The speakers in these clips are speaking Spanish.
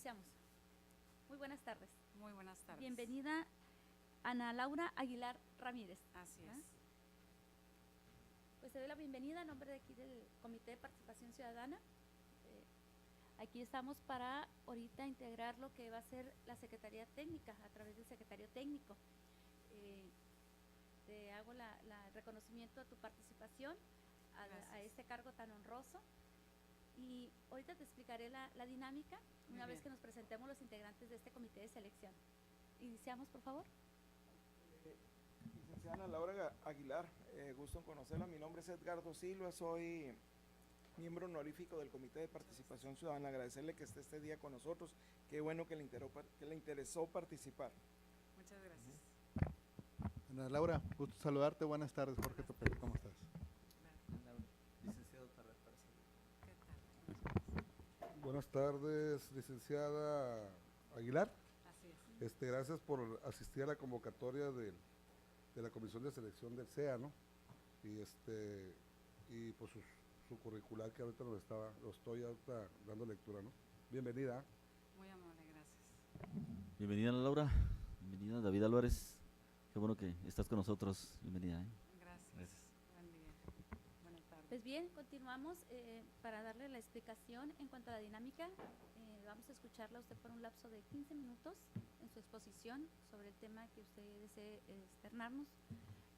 Iniciamos. Muy buenas tardes. Muy buenas tardes. Bienvenida Ana Laura Aguilar Ramírez. Así es. Pues te doy la bienvenida en nombre de aquí del Comité de Participación Ciudadana. Aquí estamos para ahorita integrar lo que va a ser la Secretaría Técnica a través del Secretario Técnico. Te hago el reconocimiento a tu participación a este cargo tan honroso. Y ahorita te explicaré la dinámica una vez que nos presentemos los integrantes de este comité de selección. Iniciamos, por favor. Licenciada Ana Laura Aguilar, gusto en conocerla. Mi nombre es Edgardo Silva, soy miembro honorífico del Comité de Participación Ciudadana. Agradecerle que esté este día con nosotros. Qué bueno que le interesó participar. Muchas gracias. Ana Laura, gusto saludarte. Buenas tardes, Jorge Topete, ¿cómo estás? Licenciado Tarret para ¿Qué tal? Buenas tardes, licenciada Aguilar. Así es. Gracias por asistir a la convocatoria de la Comisión de Selección del CEA, ¿no? Y pues su curricular que ahorita lo estoy ahorita dando lectura, ¿no? Bienvenida. Muy amable, gracias. Bienvenida Ana Laura, bienvenida David Álvarez, qué bueno que estás con nosotros, bienvenida. Gracias. Buen día. Buenas tardes. Pues bien, continuamos para darle la explicación en cuanto a la dinámica. Vamos a escucharla a usted por un lapso de 15 minutos en su exposición sobre el tema que usted desee externarnos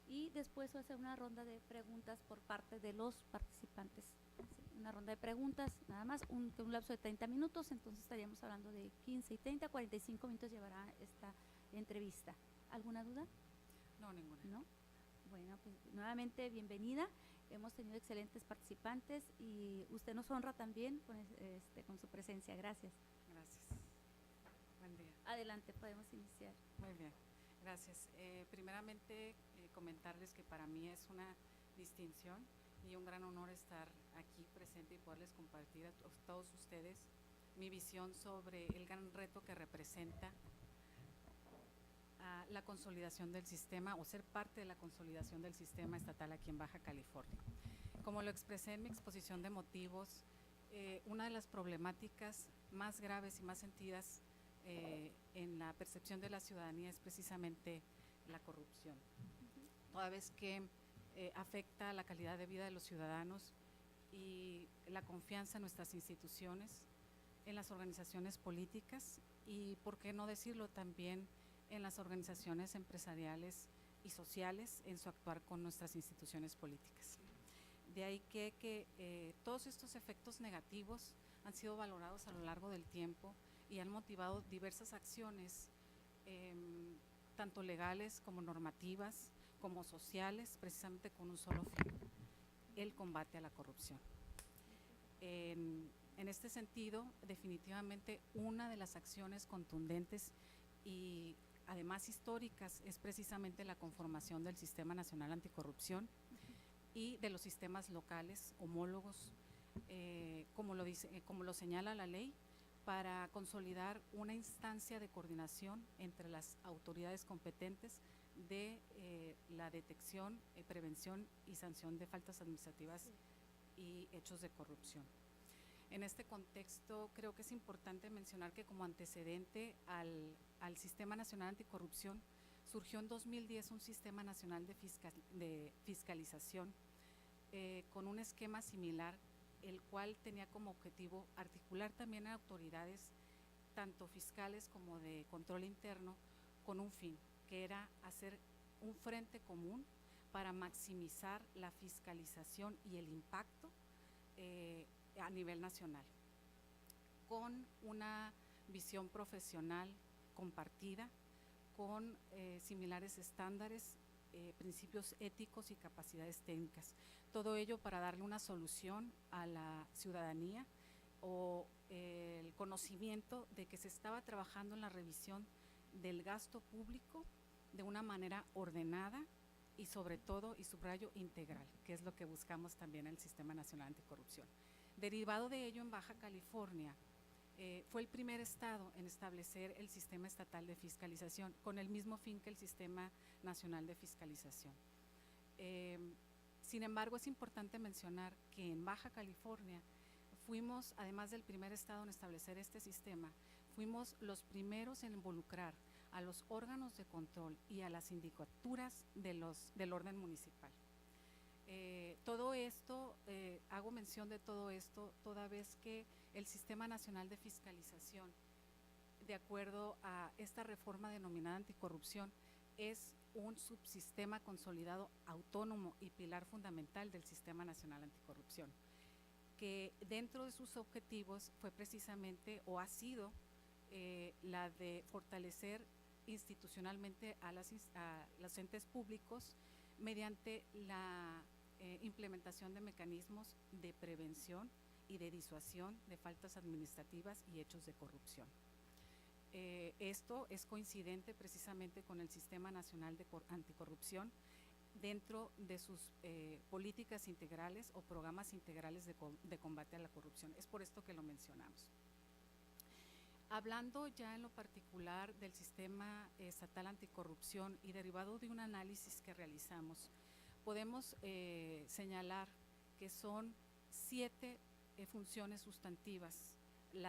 y después va a hacer una ronda de preguntas por parte de los participantes. Sí, una ronda de preguntas, nada más, un lapso de 30 minutos, entonces estaríamos hablando de 15 y 30, 45 minutos llevará esta entrevista. ¿Alguna duda? No, ninguna. ¿No? Bueno, pues nuevamente bienvenida. Hemos tenido excelentes participantes y usted nos honra también con su presencia. Gracias. Gracias. Buen día. Adelante, podemos iniciar. Muy bien, gracias. Primeramente, comentarles que para mí es una distinción y un gran honor estar aquí presente y poderles compartir a todos ustedes mi visión sobre el gran reto que representa a la consolidación del sistema o ser parte de la consolidación del sistema estatal aquí en Baja California. Como lo expresé en mi exposición de motivos, una de las problemáticas más graves y más sentidas en la percepción de la ciudadanía es precisamente la corrupción, toda vez que afecta la calidad de vida de los ciudadanos y la confianza en nuestras instituciones, en las organizaciones políticas y, por qué no decirlo, también en las organizaciones empresariales y sociales en su actuar con nuestras instituciones políticas. De ahí que todos estos efectos negativos han sido valorados a lo largo del tiempo y han motivado diversas acciones, tanto legales como normativas, como sociales, precisamente con un solo fin: el combate a la corrupción. En este sentido, definitivamente una de las acciones contundentes y además históricas es precisamente la conformación del Sistema Nacional Anticorrupción y de los sistemas locales homólogos, como lo señala la ley, para consolidar una instancia de coordinación entre las autoridades competentes de la detección, prevención y sanción de faltas administrativas y hechos de corrupción. En este contexto, creo que es importante mencionar que como antecedente al Sistema Nacional Anticorrupción, surgió en 2010 un Sistema Nacional de Fiscalización con un esquema similar, el cual tenía como objetivo articular también a autoridades, tanto fiscales como de control interno, con un fin, que era hacer un frente común para maximizar la fiscalización y el impacto a nivel nacional, con una visión profesional compartida, con similares estándares, principios éticos y capacidades técnicas. Todo ello para darle una solución a la ciudadanía o el conocimiento de que se estaba trabajando en la revisión del gasto público de una manera ordenada y sobre todo, y subrayo, integral, que es lo que buscamos también en el Sistema Nacional Anticorrupción. Derivado de ello, en Baja California fue el primer estado en establecer el Sistema Estatal de Fiscalización con el mismo fin que el Sistema Nacional de Fiscalización. Sin embargo, es importante mencionar que en Baja California fuimos, además del primer estado en establecer este sistema, fuimos los primeros en involucrar a los órganos de control y a las sindicaturas del orden municipal. Todo esto, hago mención de todo esto, toda vez que el Sistema Nacional de Fiscalización, de acuerdo a esta reforma denominada anticorrupción, es un subsistema consolidado autónomo y pilar fundamental del Sistema Nacional Anticorrupción, que dentro de sus objetivos fue precisamente o ha sido la de fortalecer institucionalmente a los entes públicos mediante la implementación de mecanismos de prevención y de disuasión de faltas administrativas y hechos de corrupción. Esto es coincidente precisamente con el Sistema Nacional de Anticorrupción dentro de sus políticas integrales o programas integrales de combate a la corrupción. Es por esto que lo mencionamos. Hablando ya en lo particular del Sistema Estatal Anticorrupción y derivado de un análisis que realizamos, podemos señalar que son 7 funciones sustantivas en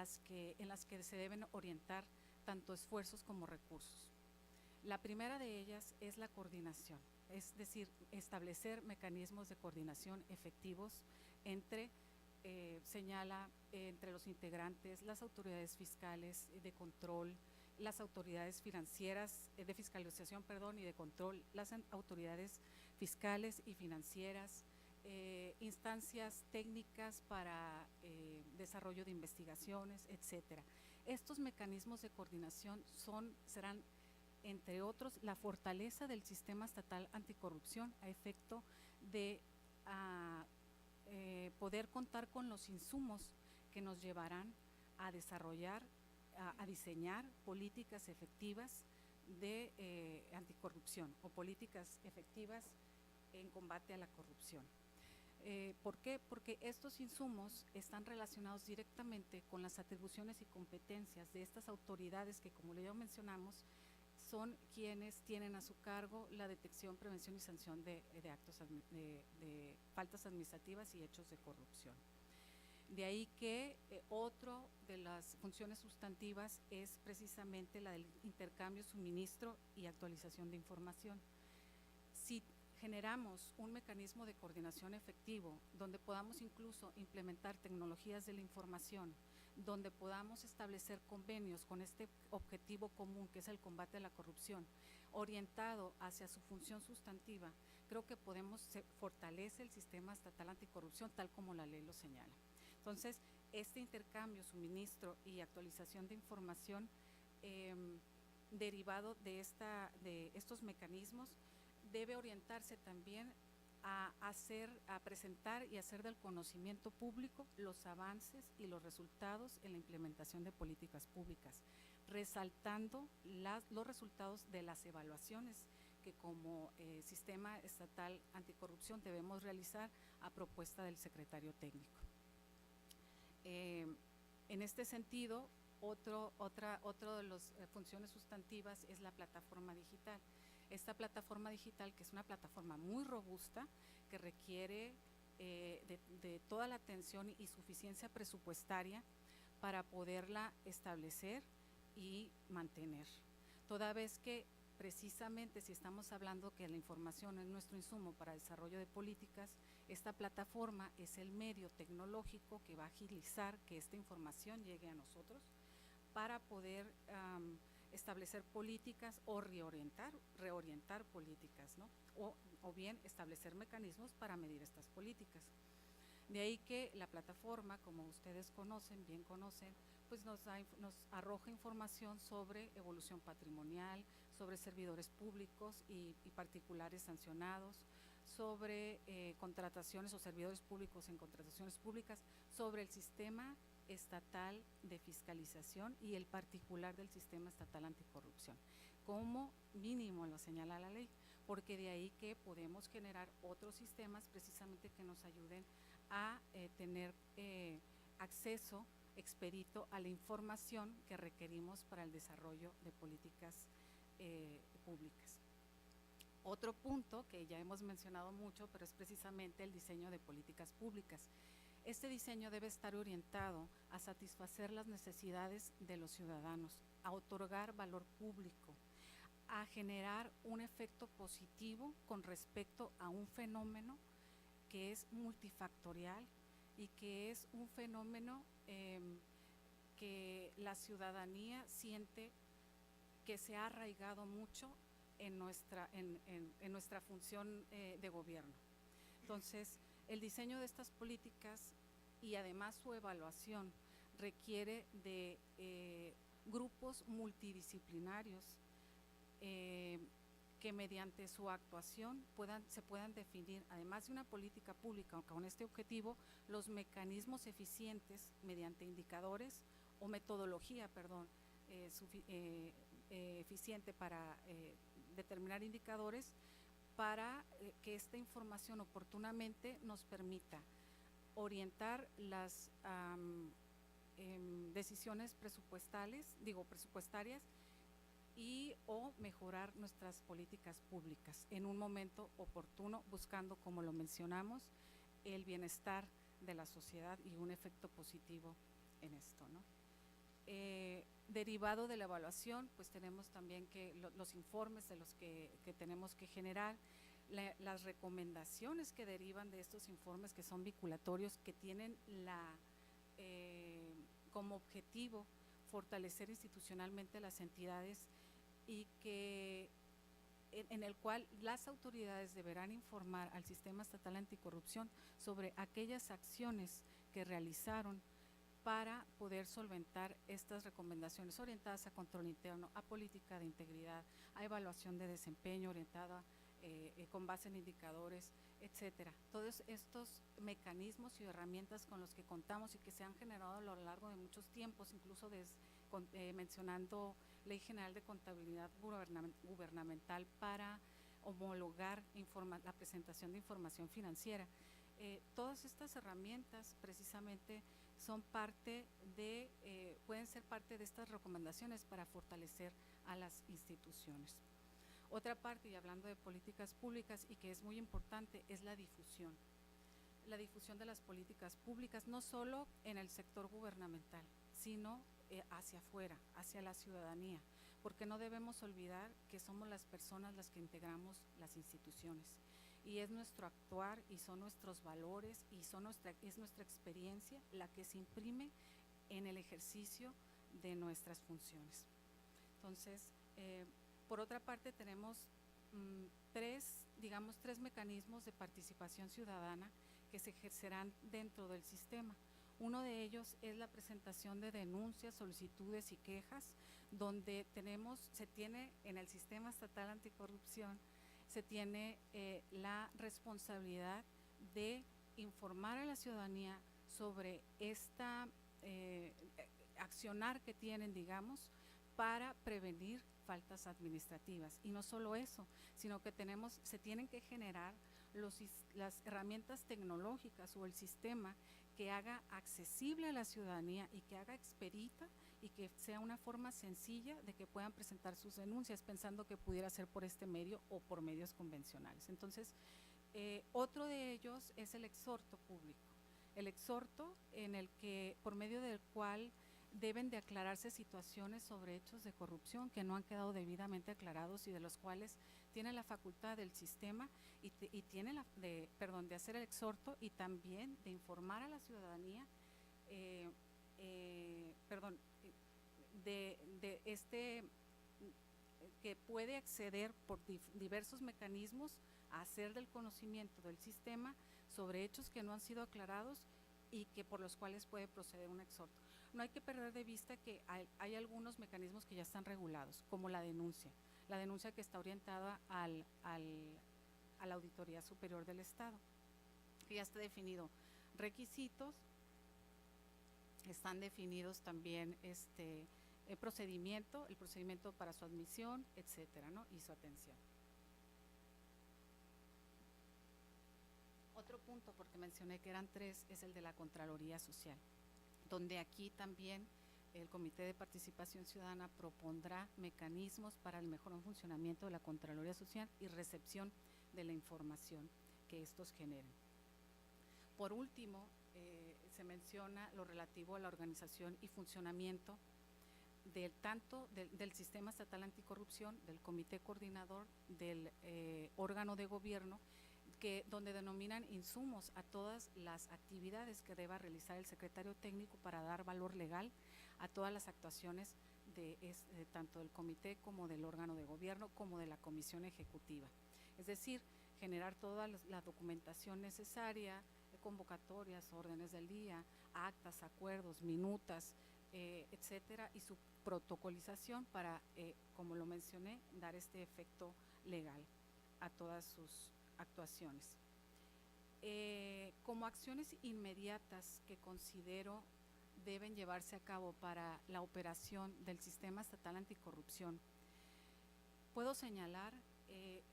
las que se deben orientar tanto esfuerzos como recursos. La primera de ellas es la coordinación, es decir, establecer mecanismos de coordinación efectivos entre, señala, entre los integrantes, las autoridades fiscales de control, las autoridades financieras, de fiscalización, perdón, y de control, las autoridades fiscales y financieras, instancias técnicas para desarrollo de investigaciones, etcétera. Estos mecanismos de coordinación serán, entre otros, la fortaleza del Sistema Estatal Anticorrupción a efecto de poder contar con los insumos que nos llevarán a desarrollar, a diseñar políticas efectivas de anticorrupción o políticas efectivas en combate a la corrupción. ¿Por qué? Porque estos insumos están relacionados directamente con las atribuciones y competencias de estas autoridades que, como ya mencionamos, son quienes tienen a su cargo la detección, prevención y sanción de actos de faltas administrativas y hechos de corrupción. De ahí que otro de las funciones sustantivas es precisamente la del intercambio, suministro y actualización de información. Si generamos un mecanismo de coordinación efectivo donde podamos incluso implementar tecnologías de la información, donde podamos establecer convenios con este objetivo común que es el combate a la corrupción, orientado hacia su función sustantiva, creo que fortalece el Sistema Estatal Anticorrupción tal como la ley lo señala. Entonces, este intercambio, suministro y actualización de información derivado de estos mecanismos debe orientarse también a presentar y hacer del conocimiento público los avances y los resultados en la implementación de políticas públicas, resaltando los resultados de las evaluaciones que como Sistema Estatal Anticorrupción debemos realizar a propuesta del secretario técnico. En este sentido, otra de las funciones sustantivas es la plataforma digital. Esta plataforma digital, que es una plataforma muy robusta, que requiere de toda la atención y suficiencia presupuestaria para poderla establecer y mantener. Toda vez que precisamente si estamos hablando que la información es nuestro insumo para desarrollo de políticas, esta plataforma es el medio tecnológico que va a agilizar que esta información llegue a nosotros para poder establecer políticas o reorientar políticas, ¿no? O bien establecer mecanismos para medir estas políticas. De ahí que la plataforma, como ustedes bien conocen, pues nos arroja información sobre evolución patrimonial, sobre servidores públicos y particulares sancionados, sobre contrataciones o servidores públicos en contrataciones públicas, sobre el Sistema Estatal de Fiscalización y el particular del Sistema Estatal Anticorrupción. Como mínimo lo señala la ley, porque de ahí que podemos generar otros sistemas precisamente que nos ayuden a tener acceso expedito a la información que requerimos para el desarrollo de políticas públicas. Otro punto que ya hemos mencionado mucho, pero es precisamente el diseño de políticas públicas. Este diseño debe estar orientado a satisfacer las necesidades de los ciudadanos, a otorgar valor público, a generar un efecto positivo con respecto a un fenómeno que es multifactorial y que es un fenómeno que la ciudadanía siente que se ha arraigado mucho en nuestra función de gobierno. Entonces, el diseño de estas políticas y además su evaluación requiere de grupos multidisciplinarios que mediante su actuación se puedan definir, además de una política pública con este objetivo, los mecanismos eficientes mediante indicadores o metodología, eficiente para determinar indicadores para que esta información oportunamente nos permita orientar las decisiones presupuestarias y o mejorar nuestras políticas públicas en un momento oportuno, buscando, como lo mencionamos, el bienestar de la sociedad y un efecto positivo en esto, ¿no? Derivado de la evaluación, pues tenemos también que los informes de los que tenemos que generar, las recomendaciones que derivan de estos informes, que son vinculatorios, que tienen como objetivo fortalecer institucionalmente las entidades y que en el cual las autoridades deberán informar al Sistema Estatal Anticorrupción sobre aquellas acciones que realizaron para poder solventar estas recomendaciones orientadas a control interno, a política de integridad, a evaluación de desempeño orientada con base en indicadores, etcétera. Todos estos mecanismos y herramientas con los que contamos y que se han generado a lo largo de muchos tiempos, incluso mencionando Ley General de Contabilidad Gubernamental para homologar la presentación de información financiera. Todas estas herramientas precisamente pueden ser parte de estas recomendaciones para fortalecer a las instituciones. Otra parte, y hablando de políticas públicas y que es muy importante, es la difusión. La difusión de las políticas públicas, no solo en el sector gubernamental, sino hacia afuera, hacia la ciudadanía, porque no debemos olvidar que somos las personas las que integramos las instituciones. Y es nuestro actuar y son nuestros valores y es nuestra experiencia la que se imprime en el ejercicio de nuestras funciones. Entonces, por otra parte, tenemos tres mecanismos de participación ciudadana que se ejercerán dentro del sistema. Uno de ellos es la presentación de denuncias, solicitudes y quejas, donde se tiene en el Sistema Estatal Anticorrupción, se tiene la responsabilidad de informar a la ciudadanía sobre esta accionar que tienen, para prevenir faltas administrativas. Y no solo eso, sino que se tienen que generar las herramientas tecnológicas o el sistema que haga accesible a la ciudadanía y que haga expedita y que sea una forma sencilla de que puedan presentar sus denuncias, pensando que pudiera ser por este medio o por medios convencionales. Entonces, otro de ellos es el exhorto público. El exhorto por medio del cual deben de aclararse situaciones sobre hechos de corrupción que no han quedado debidamente aclarados y de los cuales tiene la facultad del sistema y tiene de hacer el exhorto y también de informar a la ciudadanía que puede acceder por diversos mecanismos a hacer del conocimiento del sistema sobre hechos que no han sido aclarados y que por los cuales puede proceder un exhorto. No hay que perder de vista que hay algunos mecanismos que ya están regulados, como la denuncia que está orientada a la Auditoría Superior del Estado, que ya está definido requisitos, están definidos también el procedimiento para su admisión, etcétera, ¿no? Y su atención. Otro punto, porque mencioné que eran tres, es el de la Contraloría Social, donde aquí también el Comité de Participación Ciudadana propondrá mecanismos para el mejor funcionamiento de la Contraloría Social y recepción de la información que estos generen. Por último, se menciona lo relativo a la organización y funcionamiento del Sistema Estatal Anticorrupción, del Comité Coordinador, del órgano de gobierno, donde denominan insumos a todas las actividades que deba realizar el secretario técnico para dar valor legal a todas las actuaciones tanto del comité como del órgano de gobierno como de la comisión ejecutiva. Es decir, generar toda la documentación necesaria, convocatorias, órdenes del día, actas, acuerdos, minutas, etcétera, y su protocolización para, como lo mencioné, dar este efecto legal a todas sus actuaciones. Como acciones inmediatas que considero deben llevarse a cabo para la operación del Sistema Estatal Anticorrupción, puedo señalar,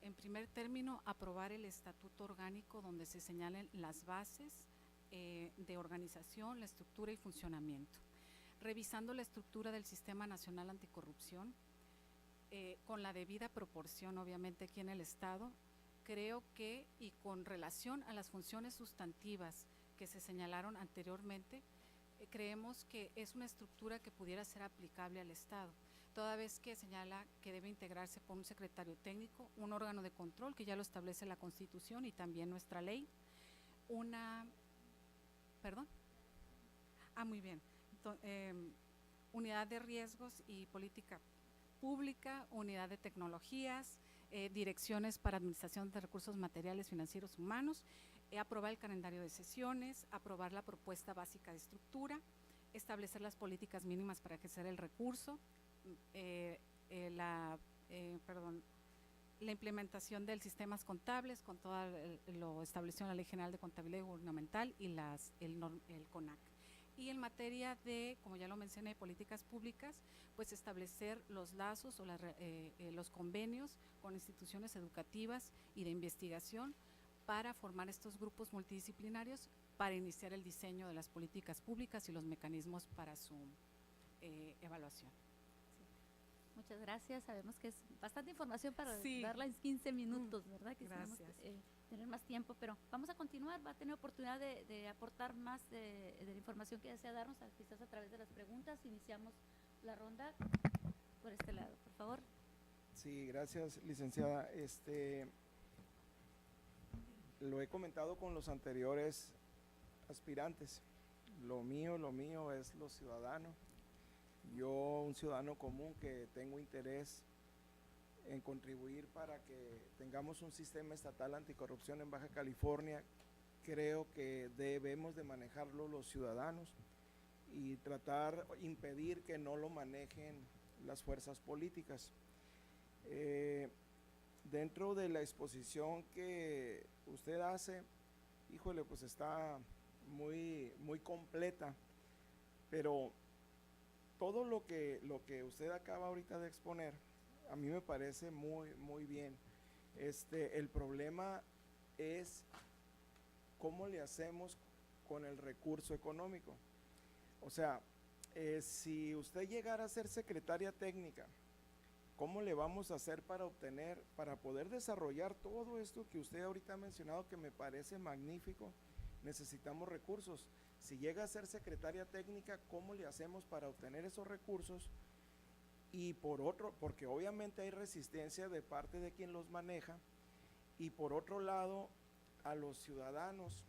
en primer término, aprobar el estatuto orgánico donde se señalen las bases de organización, la estructura y funcionamiento. Revisando la estructura del Sistema Nacional Anticorrupción, con la debida proporción, obviamente, aquí en el Estado, creo que, y con relación a las funciones sustantivas que se señalaron anteriormente, creemos que es una estructura que pudiera ser aplicable al Estado, toda vez que señala que debe integrarse por un secretario técnico, un órgano de control, que ya lo establece la Constitución y también nuestra ley, muy bien, unidad de riesgos y política pública, unidad de tecnologías, direcciones para administración de recursos materiales, financieros, humanos, aprobar el calendario de sesiones, aprobar la propuesta básica de estructura, establecer las políticas mínimas para ejercer el recurso, la implementación de sistemas contables con todo lo establecido en la Ley General de Contabilidad Gubernamental y el CONAC. Y en materia de, como ya lo mencioné, políticas públicas, pues establecer los lazos o los convenios con instituciones educativas y de investigación para formar estos grupos multidisciplinarios para iniciar el diseño de las políticas públicas y los mecanismos para su evaluación. Muchas gracias. Sabemos que es bastante información para Sí. darla en 15 minutos, ¿verdad? Gracias. Quisiéramos tener más tiempo, pero vamos a continuar. Va a tener oportunidad de aportar más de la información que desea darnos, quizás a través de las preguntas. Iniciamos la ronda por este lado, por favor. Sí, gracias, licenciada. Lo he comentado con los anteriores aspirantes. Lo mío es lo ciudadano. Yo, un ciudadano común que tengo interés en contribuir para que tengamos un sistema estatal anticorrupción en Baja California, creo que debemos de manejarlo los ciudadanos y impedir que no lo manejen las fuerzas políticas. Dentro de la exposición que usted hace, híjole, pues está muy completa, pero todo lo que usted acaba ahorita de exponer, a mí me parece muy bien. El problema es cómo le hacemos con el recurso económico. O sea, si usted llegara a ser secretaria técnica, ¿cómo le vamos a hacer para poder desarrollar todo esto que usted ahorita ha mencionado, que me parece magnífico? Necesitamos recursos. Si llega a ser secretaria técnica, ¿cómo le hacemos para obtener esos recursos? Y porque obviamente hay resistencia de parte de quien los maneja, y por otro lado, a los ciudadanos,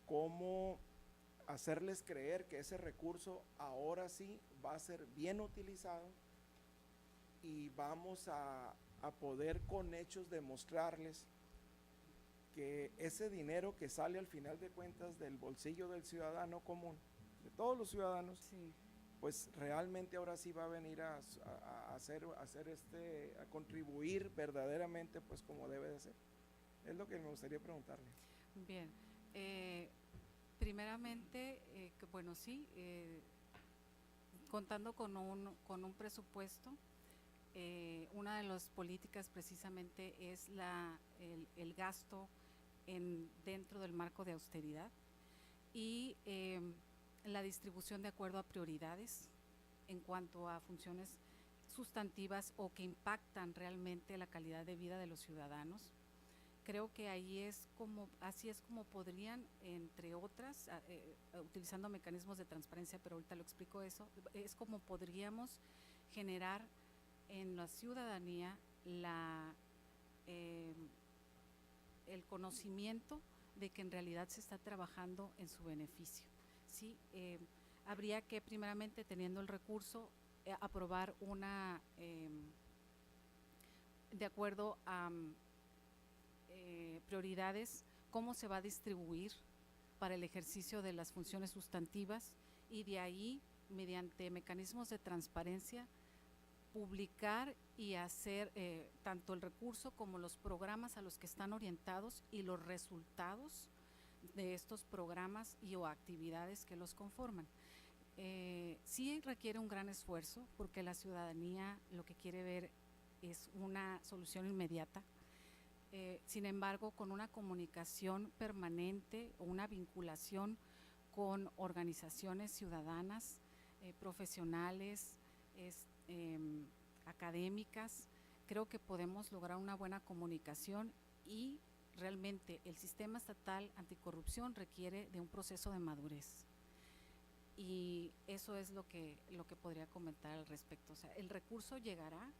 ¿cómo hacerles creer que ese recurso ahora sí va a ser bien utilizado y vamos a poder con hechos demostrarles que ese dinero que sale al final de cuentas del bolsillo del ciudadano común, de todos los ciudadanos, Sí. pues realmente ahora sí va a venir a contribuir verdaderamente, pues como debe de ser? Es lo que me gustaría preguntarle. Bien, primeramente, bueno, sí, contando con un presupuesto, una de las políticas precisamente es el gasto dentro del marco de austeridad y la distribución de acuerdo a prioridades en cuanto a funciones sustantivas o que impactan realmente la calidad de vida de los ciudadanos. creo que así es como podrían, entre otras, utilizando mecanismos de transparencia, pero ahorita lo explico eso, es como podríamos generar en la ciudadanía el conocimiento de que en realidad se está trabajando en su beneficio, ¿sí? Habría que, primeramente, teniendo el recurso, aprobar de acuerdo a prioridades, cómo se va a distribuir para el ejercicio de las funciones sustantivas, y de ahí, mediante mecanismos de transparencia, publicar y hacer tanto el recurso como los programas a los que están orientados y los resultados de estos programas y o actividades que los conforman. Sí requiere un gran esfuerzo, porque la ciudadanía lo que quiere ver es una solución inmediata. Sin embargo, con una comunicación permanente o una vinculación con organizaciones ciudadanas, profesionales, académicas, creo que podemos lograr una buena comunicación, y realmente el sistema estatal anticorrupción requiere de un proceso de madurez. Y eso es lo que podría comentar al respecto. O sea, el recurso llegará,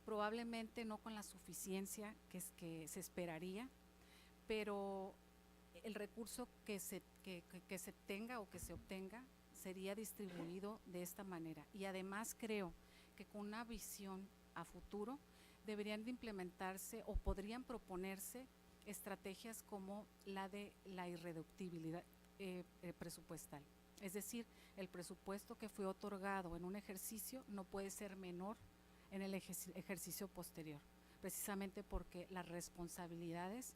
probablemente no con la suficiencia que se esperaría, pero el recurso que se tenga o que se obtenga sería distribuido de esta manera. Y además creo que con una visión a futuro deberían de implementarse o podrían proponerse estrategias como la de la irreductibilidad presupuestal. Es decir, el presupuesto que fue otorgado en un ejercicio no puede ser menor en el ejercicio posterior, precisamente porque las responsabilidades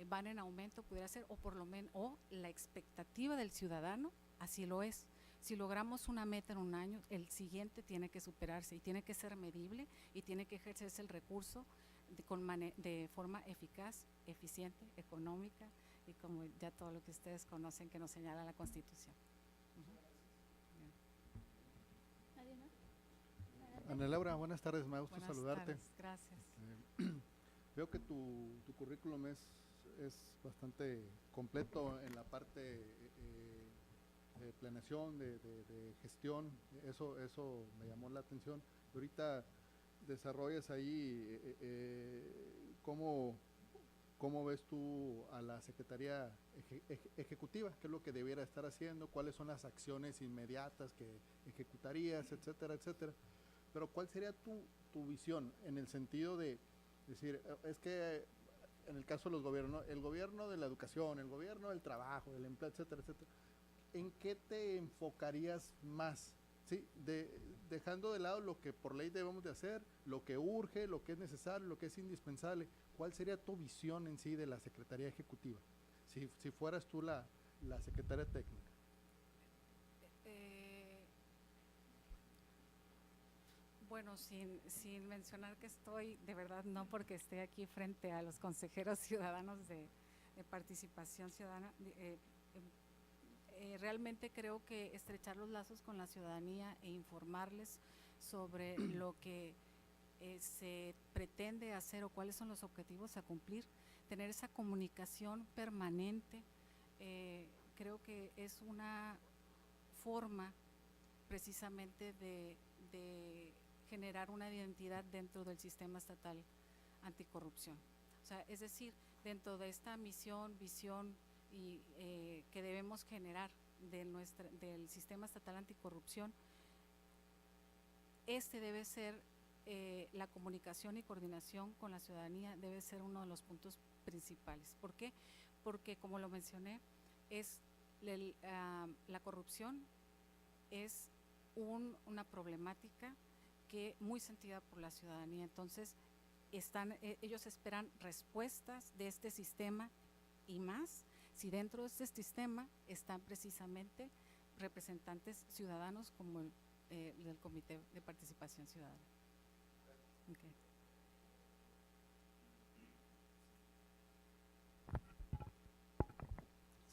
van en aumento, pudiera ser, o por lo menos, o la expectativa del ciudadano así lo es. Si logramos una meta en un año, el siguiente tiene que superarse y tiene que ser medible y tiene que ejercerse el recurso de forma eficaz, eficiente, económica, y como ya todo lo que ustedes conocen que nos señala la Constitución. ¿Nadie más? Ana Laura, buenas tardes, me gusta Buenas saludarte. tardes, gracias. Veo que tu currículum es bastante completo en la parte de planeación, de gestión, eso me llamó la atención. Ahorita desarrollas ahí cómo ves tú a la Secretaría Ejecutiva, qué es lo que debiera estar haciendo, cuáles son las acciones inmediatas que ejecutarías, etcétera, etcétera. Pero ¿cuál sería tu visión en el sentido de decir, es que en el caso de los gobiernos, el gobierno de la educación, el gobierno del trabajo, del empleo, etcétera, etcétera, ¿en qué te enfocarías más? ¿Sí? Dejando de lado lo que por ley debemos de hacer, lo que urge, lo que es necesario, lo que es indispensable, ¿cuál sería tu visión en sí de la Secretaría Ejecutiva? Si fueras tú la Secretaria Técnica. Bueno, sin mencionar que estoy, de verdad no porque esté aquí frente a los consejeros ciudadanos de participación ciudadana, realmente creo que estrechar los lazos con la ciudadanía e informarles sobre lo que se pretende hacer o cuáles son los objetivos a cumplir, tener esa comunicación permanente, creo que es una forma precisamente de generar una identidad dentro del sistema estatal anticorrupción. O sea, es decir, dentro de esta misión, visión y que debemos generar del sistema estatal anticorrupción, debe ser la comunicación y coordinación con la ciudadanía, debe ser uno de los puntos principales. ¿Por qué? Porque, como lo mencioné, la corrupción es una problemática que muy sentida por la ciudadanía. Entonces, ellos esperan respuestas de este sistema, y más si dentro de este sistema están precisamente representantes ciudadanos como el del Comité de Participación Ciudadana. Okay.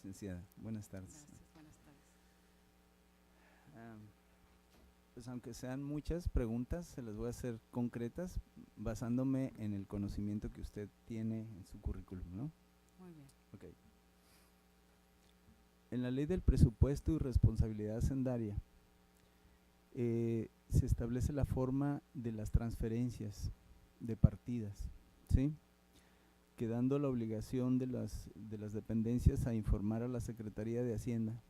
Licenciada, buenas tardes. Gracias, buenas tardes. pues aunque sean muchas preguntas, se las voy a hacer concretas basándome en el conocimiento que usted tiene en su currículum, ¿no? Muy bien. Ok. En la ley del presupuesto y responsabilidad hacendaria se establece la forma de las transferencias de partidas, ¿sí? Quedando la obligación de las dependencias a informar a la Secretaría de Hacienda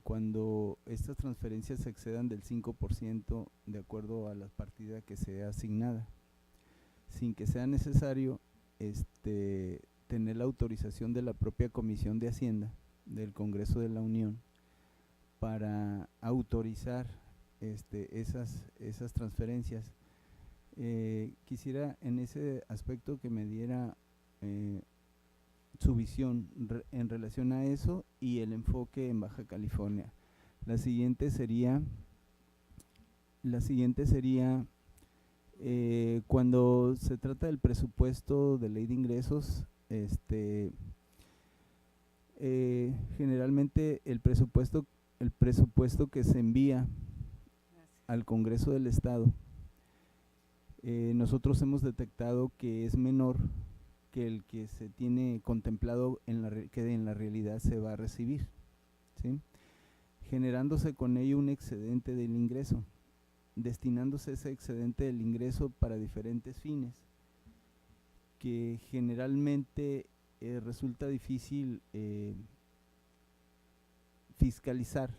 cuando estas transferencias excedan del 5% de acuerdo a la partida que sea asignada, sin que sea necesario tener la autorización de la propia Comisión de Hacienda del Congreso de la Unión para autorizar esas transferencias. Quisiera en ese aspecto que me diera su visión en relación a eso y el enfoque en Baja California. La siguiente sería cuando se trata del presupuesto de ley de ingresos, generalmente el presupuesto que se envía al Congreso del Estado, nosotros hemos detectado que es menor que el que se tiene contemplado que en la realidad se va a recibir, ¿sí? Generándose con ello un excedente del ingreso, destinándose ese excedente del ingreso para diferentes fines, que generalmente resulta difícil fiscalizar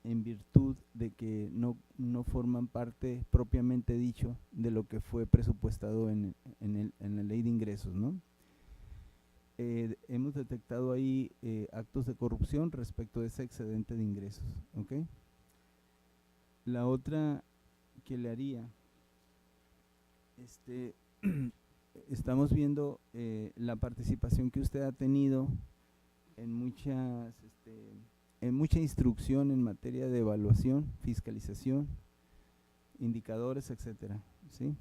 en virtud de que no forman parte propiamente dicho de lo que fue presupuestado en la ley de ingresos, ¿no? Hemos detectado ahí actos de corrupción respecto de ese excedente de ingresos, ¿ok? La otra que le haría, estamos viendo la participación que usted ha tenido en mucha instrucción en materia de evaluación, fiscalización, indicadores, etcétera, ¿sí?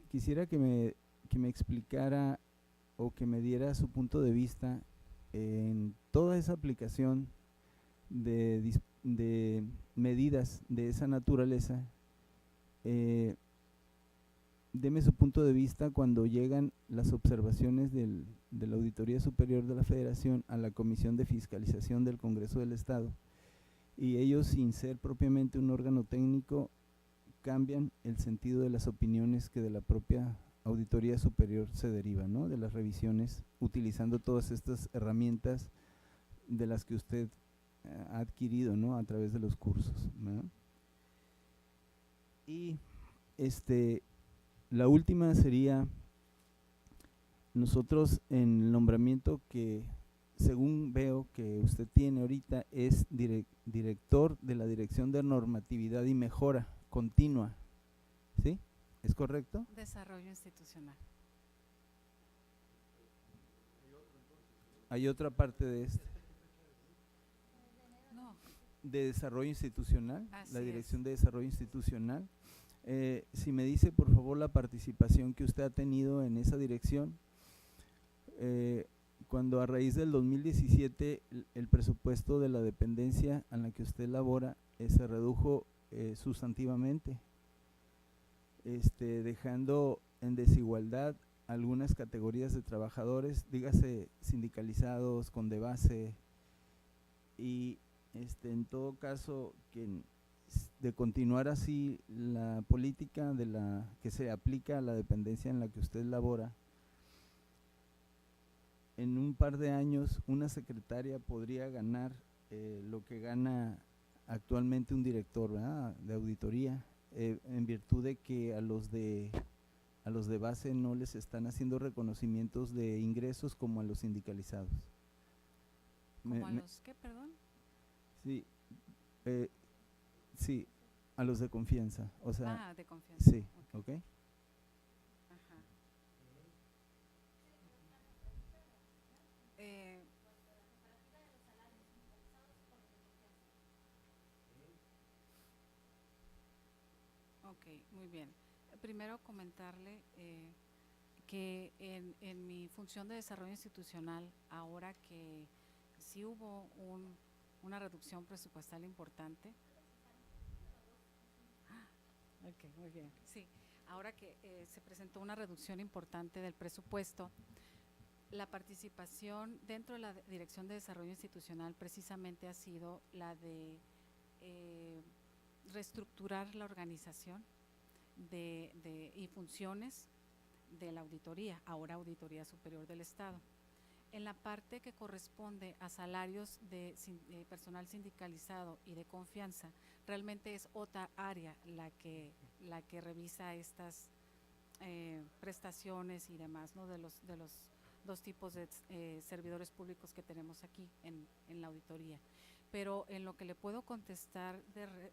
Quisiera que me explicara o que me diera su punto de vista en toda esa aplicación de medidas de esa naturaleza. Deme su punto de vista cuando llegan las observaciones de la Auditoría Superior de la Federación a la Comisión de Fiscalización del Congreso del Estado, y ellos, sin ser propiamente un órgano técnico, cambian el sentido de las opiniones que de la propia Auditoría Superior se derivan, ¿no? De las revisiones, utilizando todas estas herramientas de las que usted ha adquirido, ¿no? A través de los cursos, ¿no? Y la última sería, nosotros en el nombramiento que según veo que usted tiene ahorita es director de la Dirección de Normatividad y Mejora Continua, ¿sí? ¿Es correcto? Desarrollo institucional. Hay otra parte de No, de desarrollo institucional, Así la es. Dirección de Desarrollo Institucional. Si me dice por favor la participación que usted ha tenido en esa dirección, cuando a raíz del 2017 el presupuesto de la dependencia en la que usted labora se redujo sustantivamente, dejando en desigualdad algunas categorías de trabajadores, dígase sindicalizados, con de base, y en todo caso que de continuar así la política que se aplica a la dependencia en la que usted labora, en un par de años una secretaria podría ganar lo que gana actualmente un director, ¿verdad?, de auditoría, en virtud de que a los de base no les están haciendo reconocimientos de ingresos como a los sindicalizados. ¿como a los qué, perdón? Sí, sí, a los de confianza, o sea, De confianza. sí, ¿ok? Ajá. Ok, muy bien. Primero comentarle que en mi función de desarrollo institucional, ahora que sí hubo una reducción presupuestal importante, Ok, muy bien. Sí, ahora que se presentó una reducción importante del presupuesto, la participación dentro de la Dirección de Desarrollo Institucional precisamente ha sido la de reestructurar la organización y funciones de la auditoría, ahora Auditoría Superior del Estado. En la parte que corresponde a salarios de personal sindicalizado y de confianza, realmente es otra área la que revisa estas prestaciones y demás, ¿no? de los dos tipos de servidores públicos que tenemos aquí en la auditoría. Pero en lo que le puedo contestar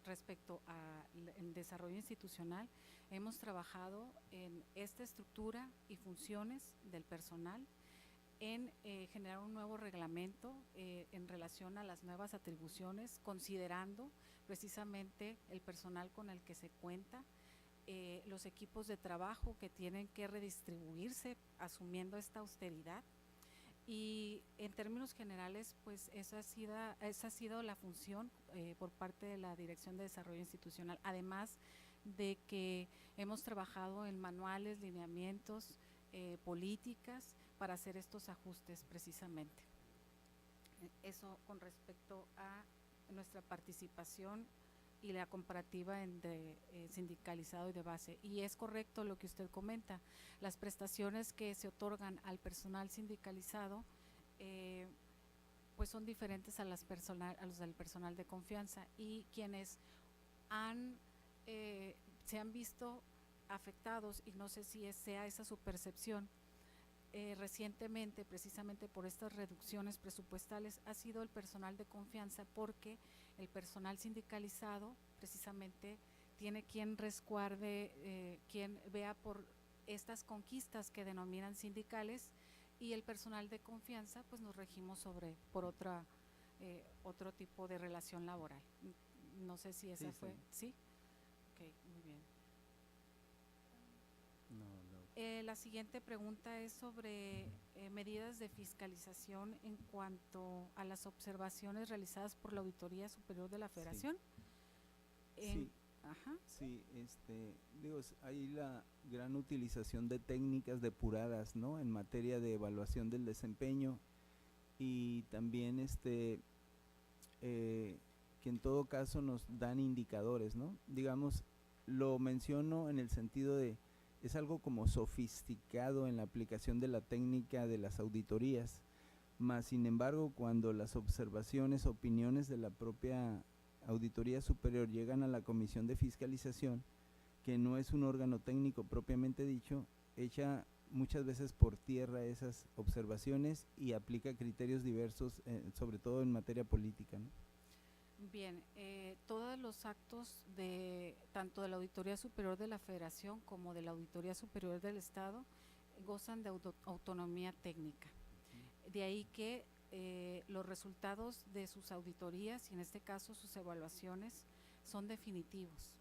respecto al desarrollo institucional, hemos trabajado en esta estructura y funciones del personal, en generar un nuevo reglamento en relación a las nuevas atribuciones, considerando precisamente el personal con el que se cuenta, los equipos de trabajo que tienen que redistribuirse asumiendo esta austeridad. Y en términos generales, pues esa ha sido la función por parte de la Dirección de Desarrollo Institucional, además de que hemos trabajado en manuales, lineamientos, políticas para hacer estos ajustes precisamente. Eso con respecto a nuestra participación y la comparativa entre sindicalizado y de base. Y es correcto lo que usted comenta, las prestaciones que se otorgan al personal sindicalizado pues son diferentes a los del personal de confianza, y quienes se han visto afectados, y no sé si sea esa su percepción, recientemente precisamente por estas reducciones presupuestales ha sido el personal de confianza, porque el personal sindicalizado precisamente tiene quien resguarde, quien vea por estas conquistas que denominan sindicales, y el personal de confianza pues nos regimos por otro tipo de relación laboral. No sé si esa fue, ¿sí? Ok, muy bien. La siguiente pregunta es sobre medidas de fiscalización en cuanto a las observaciones realizadas por la Auditoría Superior de la Federación. Sí, ajá. Sí, digo, hay la gran utilización de técnicas depuradas, ¿no? En materia de evaluación del desempeño, y también que en todo caso nos dan indicadores, ¿no? Digamos, lo menciono en el sentido de es algo como sofisticado en la aplicación de la técnica de las auditorías, más sin embargo cuando las observaciones, opiniones de la propia Auditoría Superior llegan a la Comisión de Fiscalización, que no es un órgano técnico propiamente dicho, echa muchas veces por tierra esas observaciones y aplica criterios diversos, sobre todo en materia política, ¿no? Bien, todos los actos tanto de la Auditoría Superior de la Federación como de la Auditoría Superior del Estado gozan de autonomía técnica. De ahí que los resultados de sus auditorías, y en este caso sus evaluaciones, son definitivos.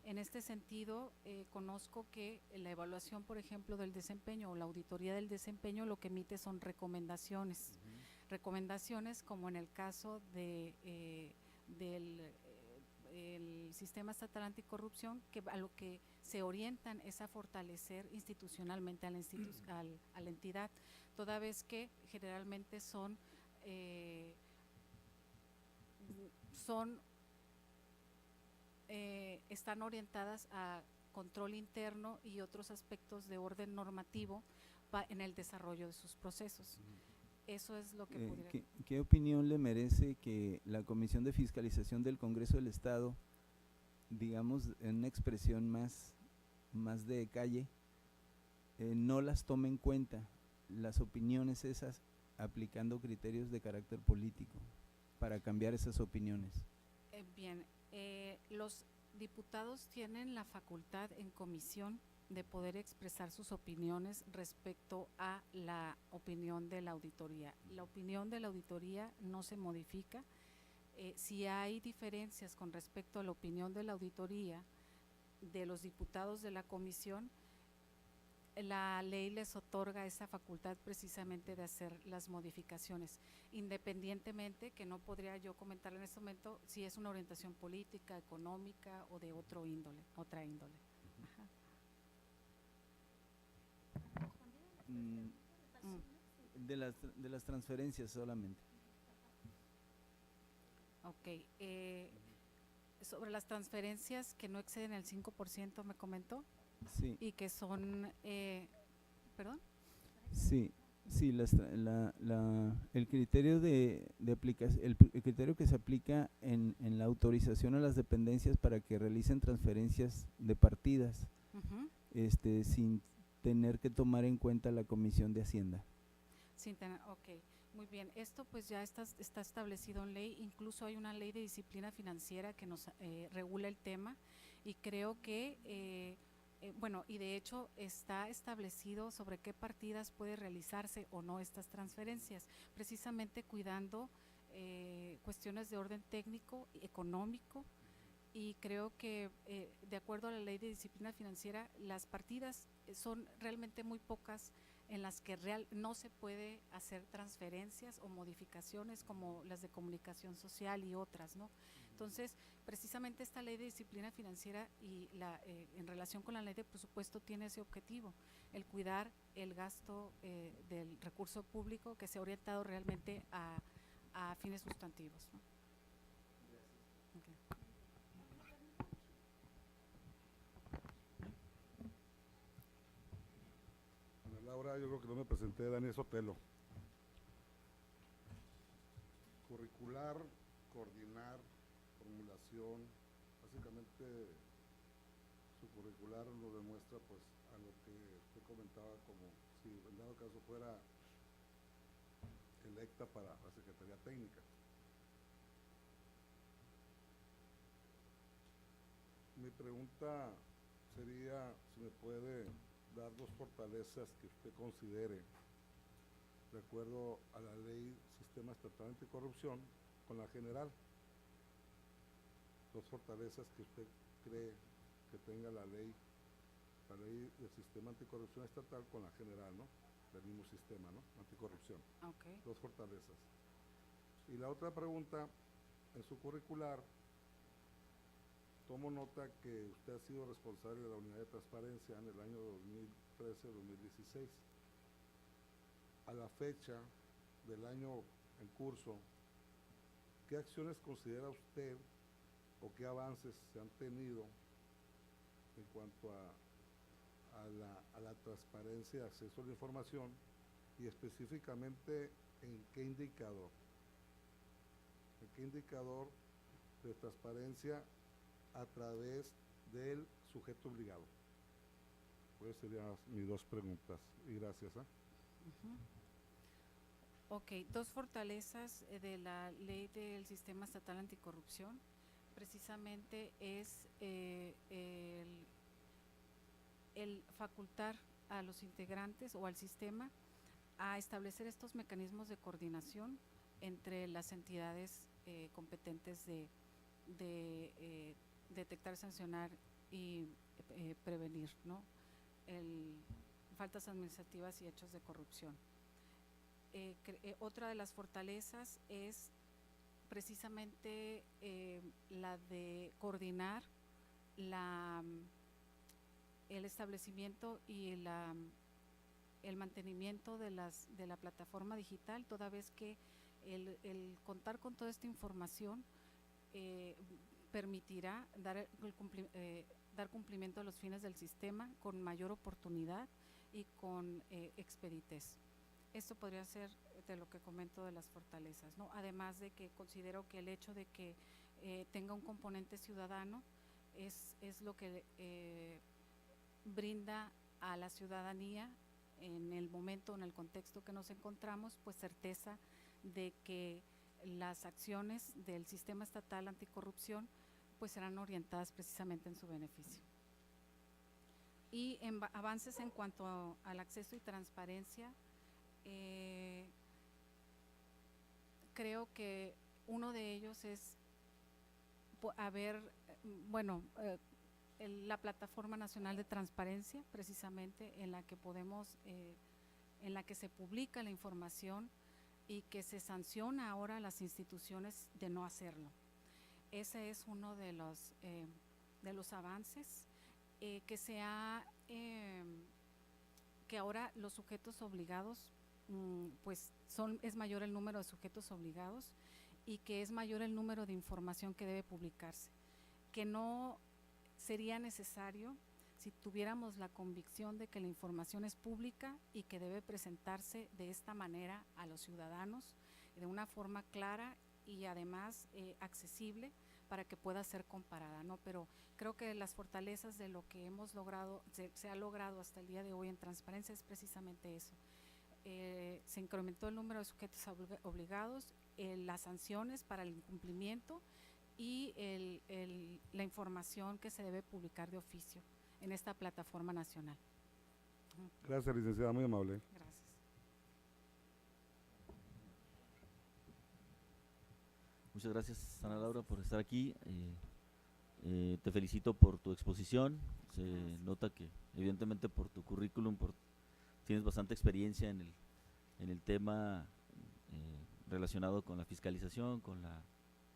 En este sentido, conozco que la evaluación, por ejemplo, del desempeño o la auditoría del desempeño lo que emite son recomendaciones. Recomendaciones como en el caso del el Sistema Estatal Anticorrupción, que a lo que se orientan es a fortalecer institucionalmente a la entidad, toda vez que generalmente están orientadas a control interno y otros aspectos de orden normativo en el desarrollo de sus procesos. Eso es lo que pudiera… ¿Qué opinión le merece que la Comisión de Fiscalización del Congreso del Estado, digamos en una expresión más de calle, no las tome en cuenta, las opiniones esas, aplicando criterios de carácter político para cambiar esas opiniones? Bien, los diputados tienen la facultad en comisión de poder expresar sus opiniones respecto a la opinión de la auditoría. La opinión de la auditoría no se modifica. Si hay diferencias con respecto a la opinión de la auditoría de los diputados de la comisión, la ley les otorga esa facultad precisamente de hacer las modificaciones, independientemente que no podría yo comentar en este momento si es una orientación política, económica o de otra índole. Ajá. De las transferencias solamente. Ok, sobre las transferencias que no exceden el 5%, me comentó, Sí. y que son, ¿perdón? Sí, sí, el criterio de aplicación, el criterio que se aplica en la autorización a las dependencias para que realicen transferencias de partidas, Ujú. sin tener que tomar en cuenta la Comisión de Hacienda. Sin tener, ok, muy bien. Esto pues ya está establecido en ley, incluso hay una ley de disciplina financiera que nos regula el tema, y creo que, bueno, y de hecho está establecido sobre qué partidas puede realizarse o no estas transferencias, precisamente cuidando cuestiones de orden técnico y económico, y creo que de acuerdo a la ley de disciplina financiera, las partidas son realmente muy pocas en las que no se puede hacer transferencias o modificaciones como las de comunicación social y otras, ¿no? Entonces, precisamente esta ley de disciplina financiera y en relación con la ley de presupuesto tiene ese objetivo, el cuidar el gasto del recurso público que se ha orientado realmente a fines sustantivos, ¿no? Okay. Ana Laura, yo creo que no me presenté, Daniel Sotelo. Curricular, coordinar, formulación, básicamente su curricular lo demuestra pues a lo que usted comentaba, como si en dado caso fuera electa para la Secretaría Técnica. Mi pregunta sería si me puede dar 2 fortalezas que usted considere, de acuerdo a la ley Sistema Estatal Anticorrupción, con la general. 2 fortalezas que usted cree que tenga la ley del Sistema Anticorrupción Estatal con la general, ¿no? Del mismo sistema, ¿no? Anticorrupción. Okay. 2 fortalezas. Y la otra pregunta, en su curricular, tomo nota que usted ha sido responsable de la unidad de transparencia en el año 2013-2016. A la fecha del año en curso, ¿qué acciones considera usted o qué avances se han tenido en cuanto a la transparencia, acceso a la información, y específicamente en qué indicador? ¿En qué indicador de transparencia a través del sujeto obligado? Pues serían mis 2 preguntas, y gracias. Uh-huh. Ok, 2 fortalezas de la ley del Sistema Estatal Anticorrupción precisamente es el facultar a los integrantes o al sistema a establecer estos mecanismos de coordinación entre las entidades competentes de detectar, sancionar y prevenir, ¿no? Faltas administrativas y hechos de corrupción. Otra de las fortalezas es precisamente la de coordinar el establecimiento y el mantenimiento de la plataforma digital, toda vez que el contar con toda esta información permitirá dar cumplimiento a los fines del sistema con mayor oportunidad y con expeditez. Esto podría ser de lo que comento de las fortalezas, ¿no? Además de que considero que el hecho de que tenga un componente ciudadano es lo que brinda a la ciudadanía en el momento, en el contexto que nos encontramos, pues certeza de que las acciones del sistema estatal anticorrupción pues serán orientadas precisamente en su beneficio. Y en avances en cuanto al acceso y transparencia, creo que uno de ellos es la Plataforma Nacional de Transparencia, precisamente en la que en la que se publica la información y que se sanciona ahora a las instituciones de no hacerlo. Ese es uno de los avances que ahora los sujetos obligados, pues es mayor el número de sujetos obligados y que es mayor el número de información que debe publicarse, que no sería necesario si tuviéramos la convicción de que la información es pública y que debe presentarse de esta manera a los ciudadanos, de una forma clara y además accesible para que pueda ser comparada, ¿no? Pero creo que las fortalezas de lo que hemos logrado, se ha logrado hasta el día de hoy en transparencia es precisamente eso. Se incrementó el número de sujetos obligados, las sanciones para el incumplimiento y la información que se debe publicar de oficio en esta plataforma nacional. Gracias, licenciada, muy amable. Gracias. Muchas gracias, Ana Laura, por estar aquí. Te felicito por tu exposición. Se nota que, evidentemente, por tu currículum, tienes bastante experiencia en el tema relacionado con la fiscalización, con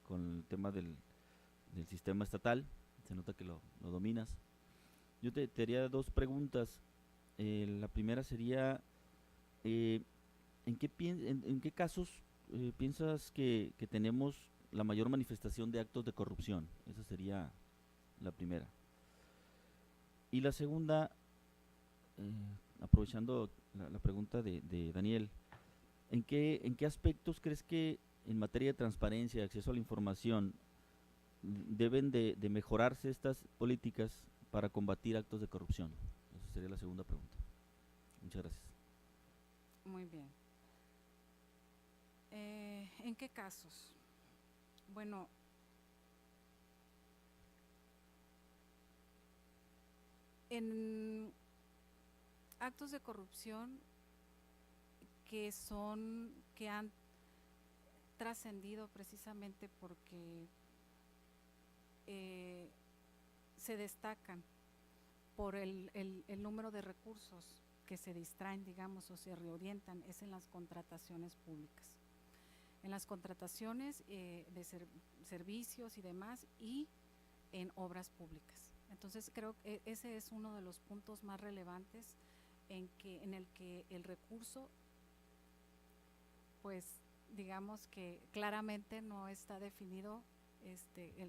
el tema del sistema estatal. Se nota que lo dominas. Yo te haría dos preguntas. La primera sería, ¿en qué casos piensas que tenemos la mayor manifestación de actos de corrupción? Esa sería la primera. Y la segunda, aprovechando la pregunta de Daniel, ¿en qué aspectos crees que en materia de transparencia y acceso a la información deben de mejorarse estas políticas para combatir actos de corrupción? Esa sería la segunda pregunta. Muchas gracias. Muy bien. ¿En qué casos? Bueno, en actos de corrupción que han trascendido precisamente porque se destacan por el número de recursos que se distraen, digamos, o se reorientan, es en las contrataciones públicas. En las contrataciones de servicios y demás, y en obras públicas. Entonces creo que ese es uno de los puntos más relevantes en el que el recurso, pues digamos que claramente no está definido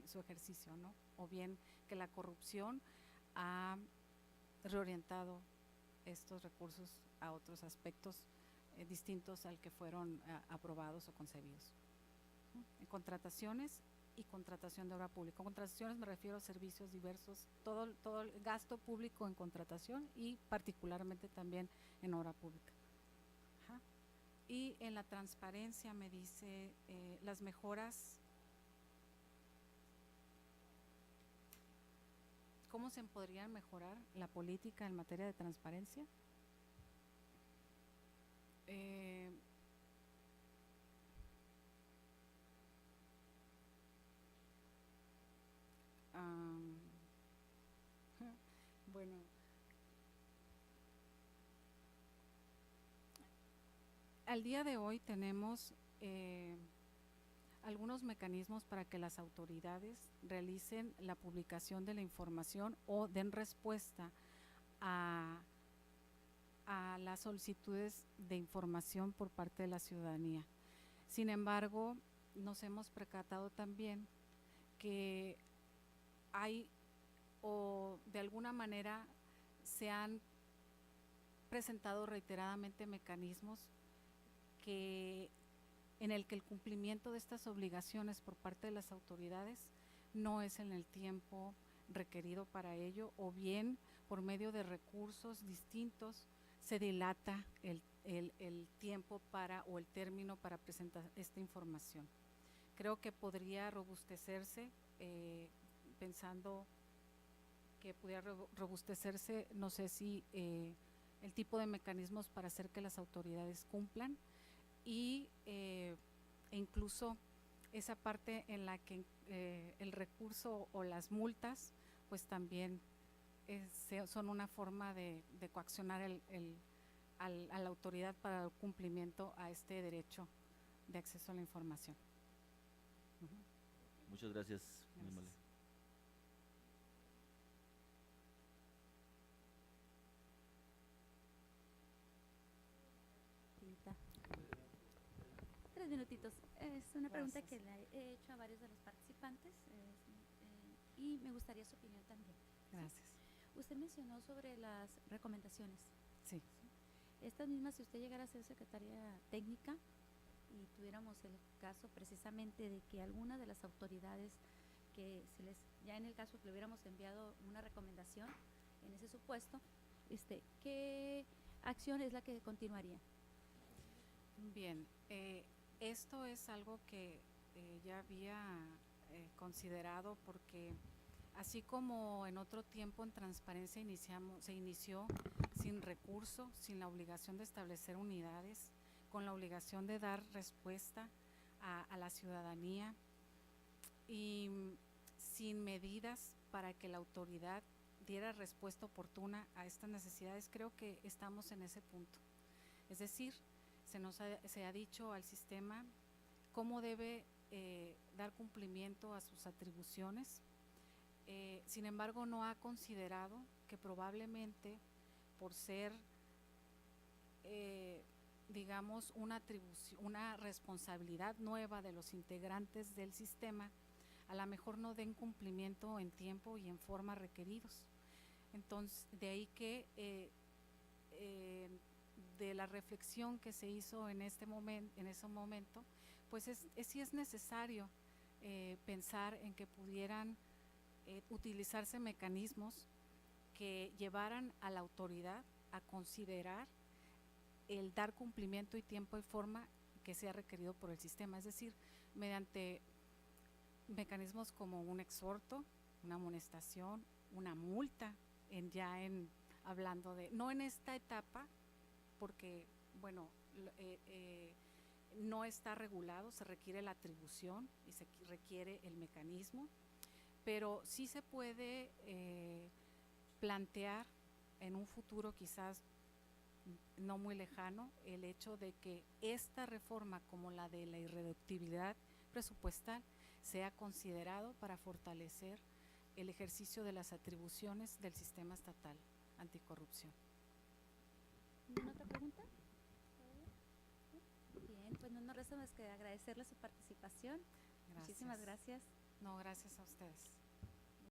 su ejercicio, ¿no? O bien que la corrupción ha reorientado estos recursos a otros aspectos distintos al que fueron aprobados o concebidos. En contrataciones y contratación de obra pública. Con contrataciones me refiero a servicios diversos, todo el gasto público en contratación y particularmente también en obra pública. Ajá. Y en la transparencia me dice las mejoras. ¿Cómo se podría mejorar la política en materia de transparencia? Bueno, al día de hoy tenemos algunos mecanismos para que las autoridades realicen la publicación de la información o den respuesta a las solicitudes de información por parte de la ciudadanía. Sin embargo, nos hemos percatado también que hay, o de alguna manera se han presentado reiteradamente mecanismos en el que el cumplimiento de estas obligaciones por parte de las autoridades no es en el tiempo requerido para ello, o bien por medio de recursos distintos se dilata el tiempo o el término para presentar esta información. Creo que podría robustecerse, pensando que pudiera robustecerse, no sé si el tipo de mecanismos para hacer que las autoridades cumplan e incluso esa parte en la que el recurso o las multas pues también son una forma de coaccionar a la autoridad para el cumplimiento a este derecho de acceso a la información. Muchas gracias, muy Gracias. amable. Tita. 3 minutitos. Es una pregunta Gracias. que le he hecho a varios de los participantes y me gustaría su opinión también. Gracias. Usted mencionó sobre las recomendaciones. Sí. Estas mismas, si usted llegara a ser secretaria técnica y tuviéramos el caso precisamente de que alguna de las autoridades que ya en el caso que le hubiéramos enviado una recomendación en ese supuesto, ¿qué acción es la que continuaría? Bien, esto es algo que ya había considerado, porque así como en otro tiempo en transparencia se inició sin recurso, sin la obligación de establecer unidades, con la obligación de dar respuesta a la ciudadanía y sin medidas para que la autoridad diera respuesta oportuna a estas necesidades. Creo que estamos en ese punto. Es decir, se ha dicho al sistema cómo debe dar cumplimiento a sus atribuciones. Sin embargo, no ha considerado que probablemente por ser, digamos, una responsabilidad nueva de los integrantes del sistema, a lo mejor no den cumplimiento en tiempo y en forma requeridos. Entonces, de ahí que de la reflexión que se hizo en ese momento, pues sí es necesario pensar en que pudieran utilizarse mecanismos que llevaran a la autoridad a considerar el dar cumplimiento y tiempo y forma que sea requerido por el sistema, es decir, mediante mecanismos como un exhorto, una amonestación, una multa, hablando de, no en esta etapa, porque bueno, no está regulado, se requiere la atribución y se requiere el mecanismo, pero sí se puede plantear en un futuro quizás no muy lejano el hecho de que esta reforma, como la de la irreductibilidad presupuestal, sea considerado para fortalecer el ejercicio de las atribuciones del sistema estatal anticorrupción. ¿Ninguna otra pregunta? Bien, pues no nos resta más que agradecerle su participación. Gracias. Muchísimas gracias. No, gracias a ustedes.